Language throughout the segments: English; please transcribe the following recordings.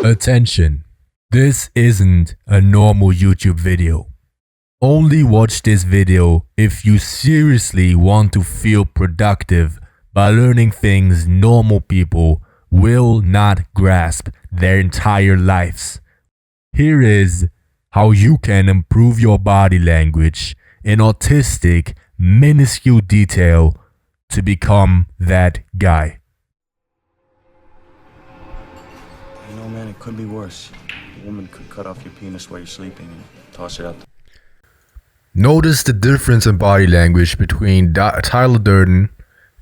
Attention, this isn't a normal YouTube video. Only watch this video if you seriously want to feel productive by learning things normal people will not grasp their entire lives. Here is how you can improve your body language in autistic, minuscule detail to become that guy. You know, man, it could be worse. A woman could cut off your penis while you're sleeping and toss it out. Notice the difference in body language between Tyler Durden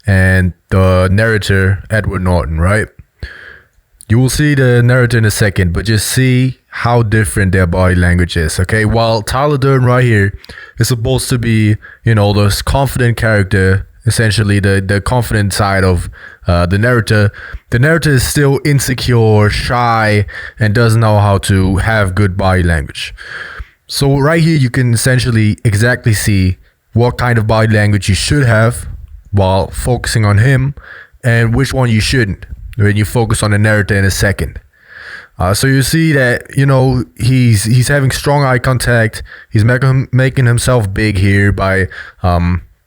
and the narrator, Edward Norton, right? You will see the narrator in a second, but just see how different their body language is, okay? While Tyler Durden right here is supposed to be, you know, this confident character, essentially the confident side of the narrator is still insecure, shy, and doesn't know how to have good body language. So right here you can essentially exactly see what kind of body language you should have while focusing on him, and which one you shouldn't when you focus on the narrator in a second. So you see that, you know, he's having strong eye contact. He's making himself big here by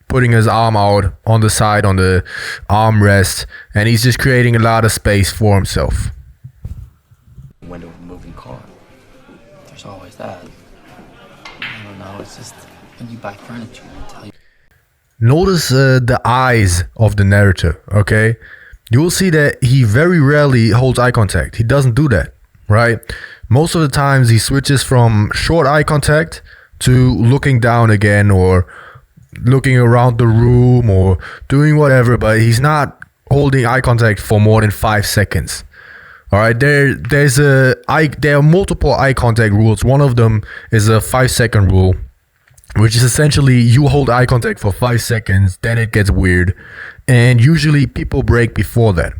putting his arm out on the side on the armrest, and he's just creating a lot of space for himself. Window of a moving car. There's always that. I don't know, it's just when you buy furniture, they tell you. Notice the eyes of the narrator, okay? You will see that he very rarely holds eye contact. He doesn't do that, right? Most of the times he switches from short eye contact to looking down again, or looking around the room, or doing whatever, but he's not holding eye contact for more than 5 seconds. All right, there are multiple eye contact rules. One of them is a 5-second rule, which is essentially you hold eye contact for 5 seconds, then it gets weird, and usually people break before that.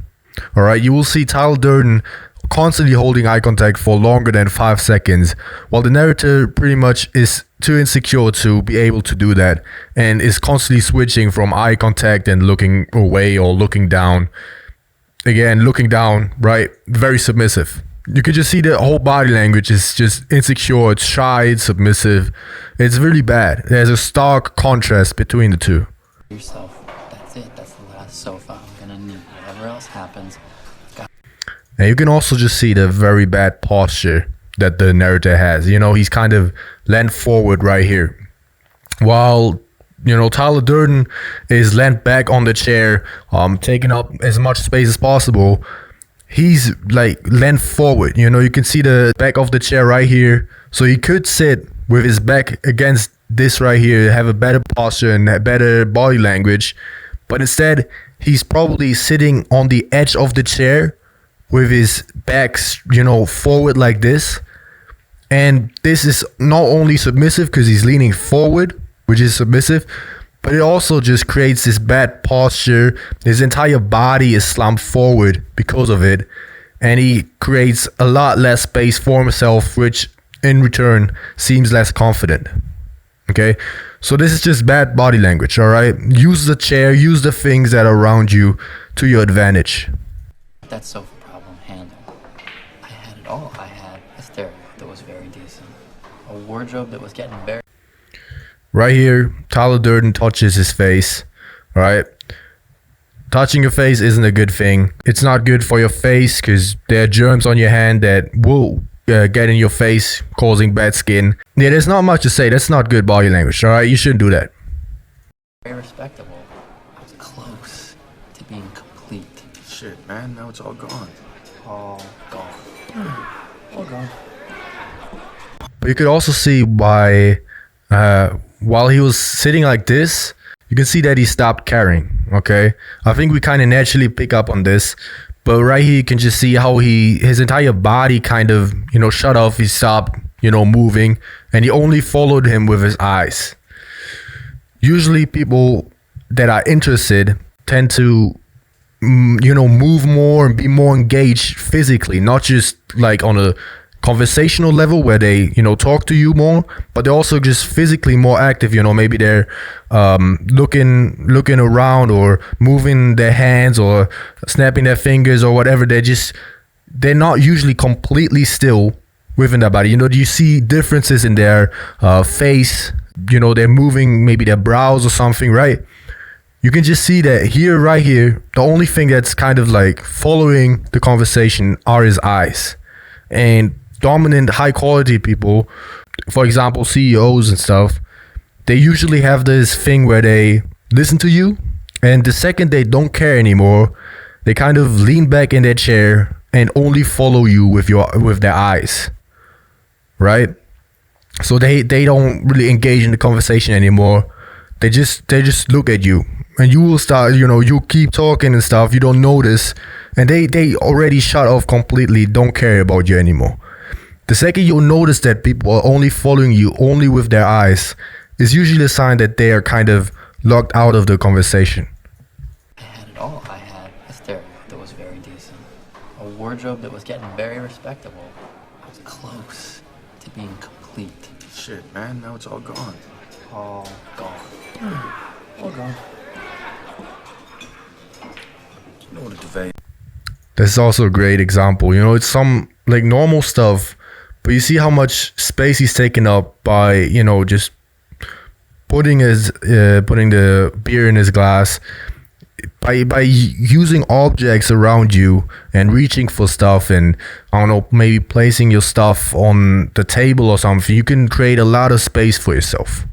All right, you will see Tyler Durden constantly holding eye contact for longer than 5 seconds, while the narrator pretty much is too insecure to be able to do that, and is constantly switching from eye contact and looking away or looking down. Again, looking down, right? Very submissive. You can just see the whole body language is just insecure, it's shy, it's submissive. It's really bad. There's a stark contrast between the two. Yourself, that's it, that's the last sofa I'm gonna need. Whatever else happens. And you can also just see the very bad posture that the narrator has. You know, he's kind of leaned forward right here, while, you know, Tyler Durden is leaned back on the chair, taking up as much space as possible. He's like leaned forward. You know, you can see the back of the chair right here. So he could sit with his back against this right here, have a better posture and a better body language. But instead, he's probably sitting on the edge of the chair with his back, you know, forward like this. And this is not only submissive because he's leaning forward, which is submissive, but it also just creates this bad posture. His entire body is slumped forward because of it, and he creates a lot less space for himself, which in return seems less confident. Okay, so this is just bad body language. All right, use the chair, use the things that are around you to your advantage. That sofa problem handled. I had it all. I had a stereo that was very decent, a wardrobe that was getting very. Right here, Tyler Durden touches his face, right? Touching your face isn't a good thing. It's not good for your face because there are germs on your hand that will get in your face, causing bad skin. Yeah, there's not much to say. That's not good body language, all right? You shouldn't do that. Very respectable. I was close to being complete. Shit, man, now it's all gone. All gone. All gone. But you could also see by while he was sitting like this, you can see that he stopped caring, okay? I think we kind of naturally pick up on this, but right here you can just see how his entire body kind of, you know, shut off. He stopped, you know, moving, and he only followed him with his eyes. Usually people that are interested tend to, you know, move more and be more engaged physically, not just like on a conversational level where they, you know, talk to you more, but they're also just physically more active. You know, maybe they're looking around or moving their hands or snapping their fingers or whatever. They're just they're not usually completely still within their body. You see differences in their face. They're moving maybe their brows or something, right? You can just see that here, right here, the only thing that's kind of like following the conversation are his eyes. And dominant, high quality people, for example, CEOs and stuff, they usually have this thing where they listen to you, and the second they don't care anymore, they kind of lean back in their chair and only follow you with their eyes, right? So they don't really engage in the conversation anymore. They just look at you, and you will start, you keep talking and stuff, you don't notice, and they already shut off completely, don't care about you anymore. The second you'll notice that people are only following you only with their eyes, is usually a sign that they are kind of locked out of the conversation. I had it all. I had a stereo that was very decent, a wardrobe that was getting very respectable. I was close to being complete. Shit, man, now it's all gone. All gone. All gone. You know what a duvet? This is also a great example. It's some like normal stuff, but you see how much space he's taken up by, just putting the beer in his glass, by using objects around you and reaching for stuff, and I don't know, maybe placing your stuff on the table or something. You can create a lot of space for yourself.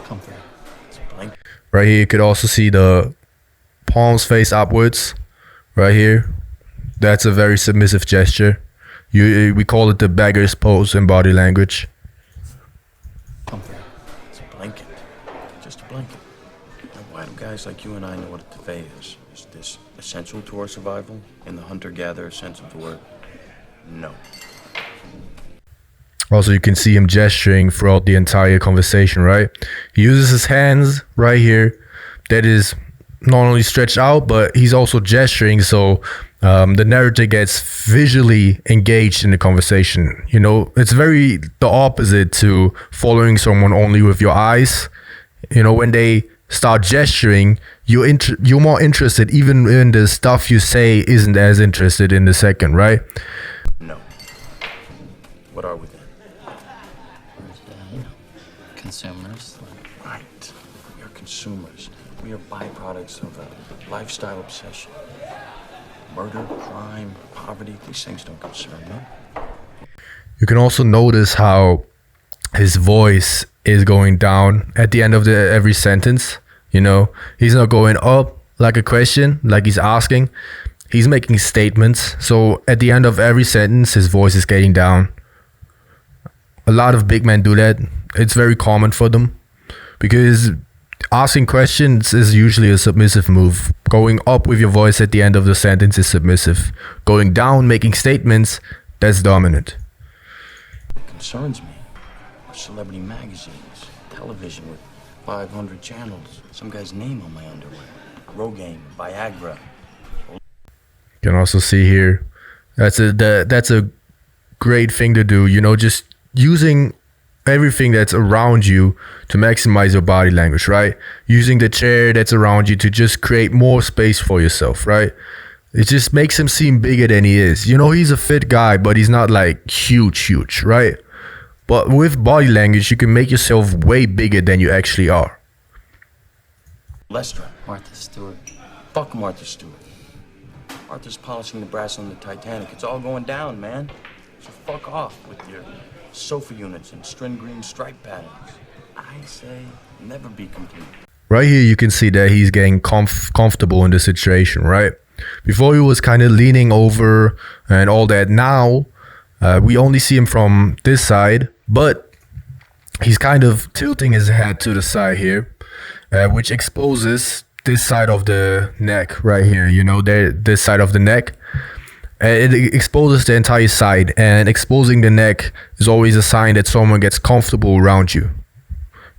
Comfort. It's a blanket. Right here, you could also see the palms face upwards. Right here, that's a very submissive gesture. We call it the beggar's pose in body language. Comfort. It's a blanket. Just a blanket. Now, why do guys like you and I know what a duvet is? Is this essential to our survival in the hunter-gatherer sense of the word? No. Also, you can see him gesturing throughout the entire conversation, right? He uses his hands right here. That is not only stretched out, but he's also gesturing, so the narrator gets visually engaged in the conversation. It's very the opposite to following someone only with your eyes. When they start gesturing, you're more interested, even in the stuff you say isn't as interested in the second, right? No. What are we then? Consumers. Right. We are consumers. We are byproducts of a lifestyle obsession. Murder, crime, poverty, these things don't concern me. You can also notice how his voice is going down at the end of every sentence. He's not going up like a question, like he's asking. He's making statements. So at the end of every sentence, his voice is getting down. A lot of big men do that. It's very common for them, because asking questions is usually a submissive move. Going up with your voice at the end of the sentence is submissive. Going down, making statements, that's dominant. What concerns me are celebrity magazines, television with 500 channels, some guy's name on my underwear, Rogaine, Viagra. You can also see here, that's a great thing to do. Just using everything that's around you to maximize your body language, right? Using the chair that's around you to just create more space for yourself, right? It just makes him seem bigger than he is. He's a fit guy, but he's not like huge, right? But with body language, you can make yourself way bigger than you actually are. Lestra. Martha Stewart. Fuck Martha Stewart. Martha's polishing the brass on the Titanic. It's all going down, man. So fuck off with your sofa units and string green stripe patterns. I say never be complete. Right here, you can see that he's getting comfortable in the situation, right? Before he was kind of leaning over and all that. Now, we only see him from this side, but he's kind of tilting his head to the side here, which exposes this side of the neck right here, this side of the neck. It exposes the entire side, and exposing the neck is always a sign that someone gets comfortable around you.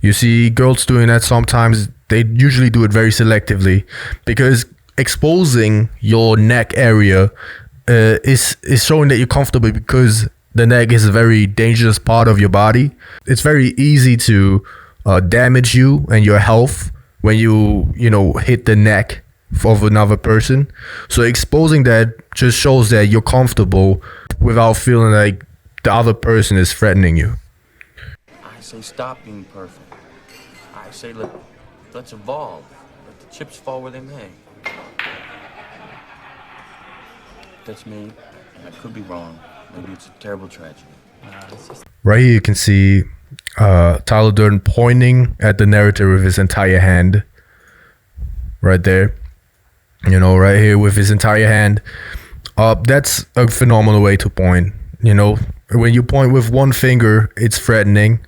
You see girls doing that sometimes. They usually do it very selectively, because exposing your neck area is showing that you're comfortable, because the neck is a very dangerous part of your body. It's very easy to damage you and your health when you hit the neck of another person. So exposing that just shows that you're comfortable without feeling like the other person is threatening you. I say stop being perfect. I say let's evolve. Let the chips fall where they may. That's me, and I could be wrong. Maybe it's a terrible tragedy. Right here you can see Tyler Durden pointing at the narrator with his entire hand. Right there. You know, right here with his entire hand. That's a phenomenal way to point. You know, when you point with one finger, it's threatening.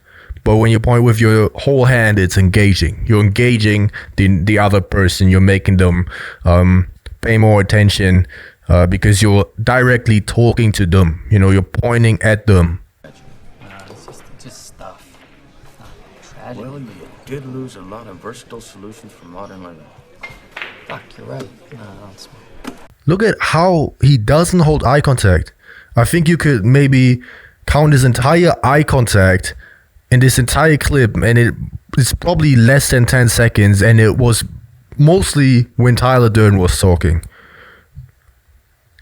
But when you point with your whole hand, it's engaging. You're engaging the other person. You're making them pay more attention because you're directly talking to them. You know, you're pointing at them. It's just stuff. It's not tragedy. Well, you did lose a lot of versatile solutions for modern living. Fuck, you're right. No, don't smoke. Look at how he doesn't hold eye contact. I think you could maybe count his entire eye contact in this entire clip, and it's probably less than 10 seconds, and it was mostly when Tyler Durden was talking.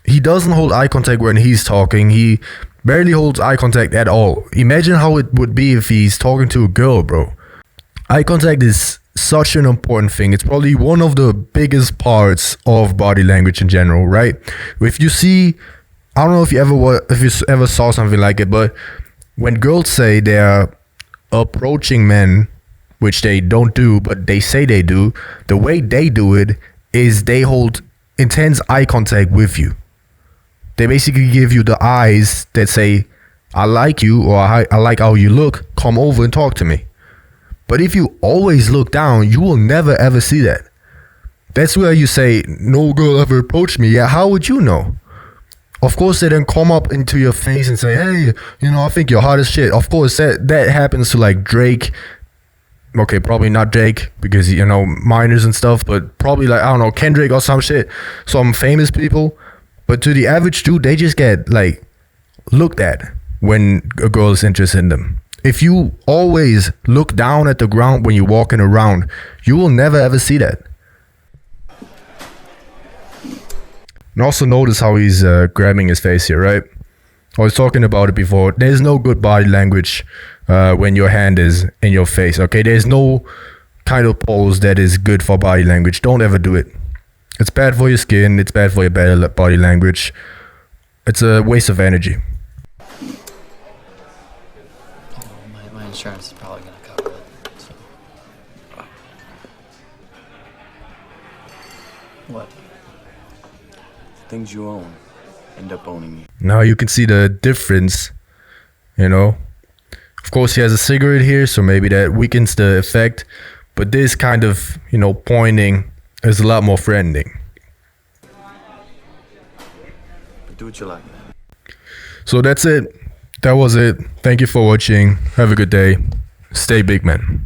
He doesn't hold eye contact when he's talking. He barely holds eye contact at all. Imagine how it would be if he's talking to a girl, bro. Eye contact is such an important thing. It's probably one of the biggest parts of body language in general, right? If you see, I don't know if you ever saw something like it, but when girls say they're approaching men, which they don't do, but they say they do, the way they do it is they hold intense eye contact with you. They basically give you the eyes that say, I like you, or I like how you look, come over and talk to me. But if you always look down, you will never ever see that. That's where you say, no girl ever approached me. Yeah, how would you know? Of course, they then come up into your face and say, hey, you know, I think you're hot as shit. Of course, that happens to like Drake. Okay, probably not Drake because, you know, minors and stuff, but probably like, I don't know, Kendrick or some shit. Some famous people. But to the average dude, they just get like looked at when a girl is interested in them. If you always look down at the ground when you're walking around, you will never ever see that. And also notice how he's grabbing his face here, right? I was talking about it before. There's no good body language when your hand is in your face, okay? There's no kind of pose that is good for body language. Don't ever do it. It's bad for your skin. It's bad for your body language. It's a waste of energy. My insurance is probably gonna cover it. So. What? Things you own end up owning you. Now you can see the difference, you know. Of course, he has a cigarette here, so maybe that weakens the effect. But this kind of, you know, pointing is a lot more threatening. Do what you like, man. So that's it. That was it. Thank you for watching. Have a good day. Stay big, man.